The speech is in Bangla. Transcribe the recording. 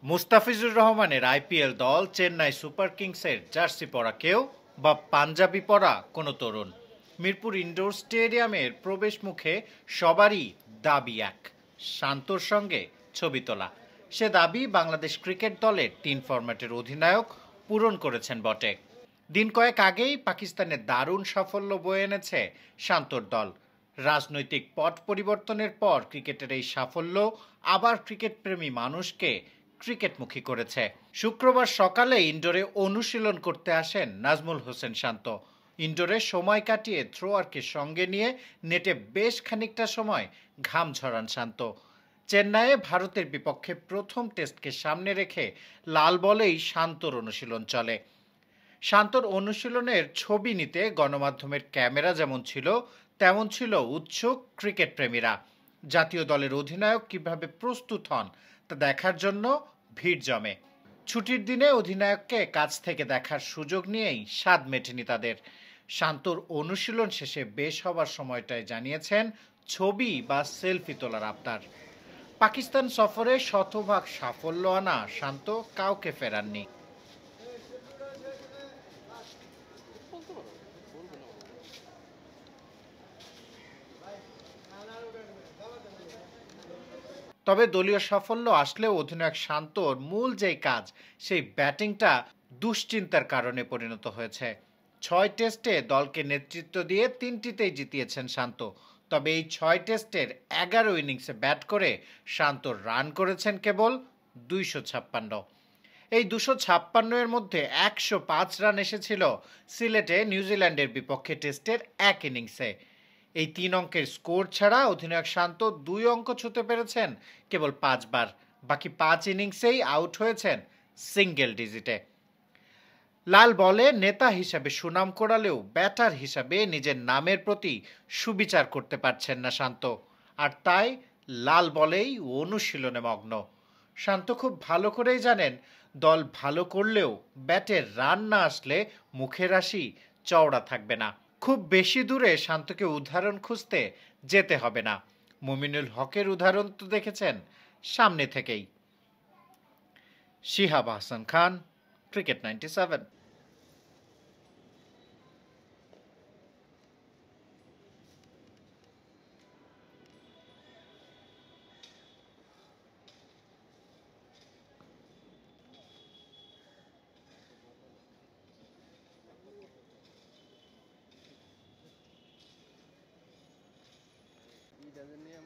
মুস্তাফিজুর রহমানের আইপিএল দল চেন্নাই সুপার কিংসের জার্সি পরা কেউ বা পাঞ্জাবি পরা কোনো তরুণ। মিরপুর ইনডোর স্টেডিয়ামের প্রবেশ মুখে সবারই দাবি এক, শান্তর সঙ্গে ছবি তোলা। সে দাবি বাংলাদেশ ক্রিকেট দলের 3 ফরম্যাটের অধিনায়ক পূরণ করেছেন বটে। দিন কয়েক আগেই পাকিস্তানের দারুণ সাফল্য বয়ে এনেছে শান্তর দল। রাজনৈতিক পট পরিবর্তনের পর ক্রিকেটের এই সাফল্য আবার ক্রিকেট প্রেমী মানুষকে ক্রিকেটমুখী করেছে। শুক্রবার সকালে ইনডোরে অনুশীলন করতে আসেন নাজমুল হোসেন শান্ত। ইনডোরে সময় কাটিয়ে থ্রোয়ারকে সঙ্গে নিয়ে নেটে বেশ খানিকটা সময় ঘাম ঝরান শান্ত। চেন্নাইয়ে ভারতের বিপক্ষে প্রথম টেস্টকে সামনে রেখে লাল বলেই শান্তর অনুশীলন চলে। শান্তর অনুশীলনের ছবি নিতে গণমাধ্যমের ক্যামেরা যেমন ছিল, তেমন ছিল উৎসুক ক্রিকেট প্রেমীরা। জাতীয় দলের অধিনায়ক কিভাবে প্রস্তুত হন তা দেখার জন্য ভিড় জমে। ছুটির দিনে অধিনায়ককে কাছ থেকে দেখার সুযোগ নিয়েই স্বাদ মেটেনি তাদের। শান্তর অনুশীলন শেষে বেশ হবার সময়টায় জানিয়েছেন ছবি বা সেলফি তোলার আবদার। পাকিস্তান সফরে শতভাগ সাফল্য আনা শান্ত কাউকে ফেরাননি। তবে দলীয় সাফল্য আসলেও অধিনায়ক শান্তর মূল যেই কাজ, সেই ব্যাটিংটা দুশ্চিন্তার কারণে পরিণত হয়েছে। 6 টেস্টে দলকে নেতৃত্ব দিয়ে 3টিতেই জিতিয়েছেন শান্ত। তবে এই 6 টেস্টের 11 ইনিংসে ব্যাট করে শান্ত রান করেছেন কেবল 256। এই 256 এর মধ্যে 105 রান এসেছিল সিলেটে নিউজিল্যান্ডের বিপক্ষে টেস্টের এক ইনিংসে। এই 3 অঙ্কের স্কোর ছাড়া অধিনায়ক শান্ত 2 অঙ্ক ছুঁতে পেরেছেন কেবল 5 বার। বাকি 5 ইনিংসেই আউট হয়েছেন সিঙ্গেল ডিজিটে। লাল বলে নেতা হিসাবে সুনাম কোড়ালেও ব্যাটার হিসাবে নিজের নামের প্রতি সুবিচার করতে পারছেন না শান্ত। আর তাই লাল বলেই অনুশীলনে মগ্ন। শান্ত খুব ভালো করেই জানেন দল ভালো করলেও ব্যাটের রান না আসলে মুখের হাসি চওড়া থাকবে না। খুব বেশি দূরে শান্তকে উদাহরণ খুঁজতে যেতে হবে না। মুমিনুল হকের উদাহরণ তো দেখেছেন সামনে থেকেই। Shihab Hasan Khan, cricket 97। He doesn't know.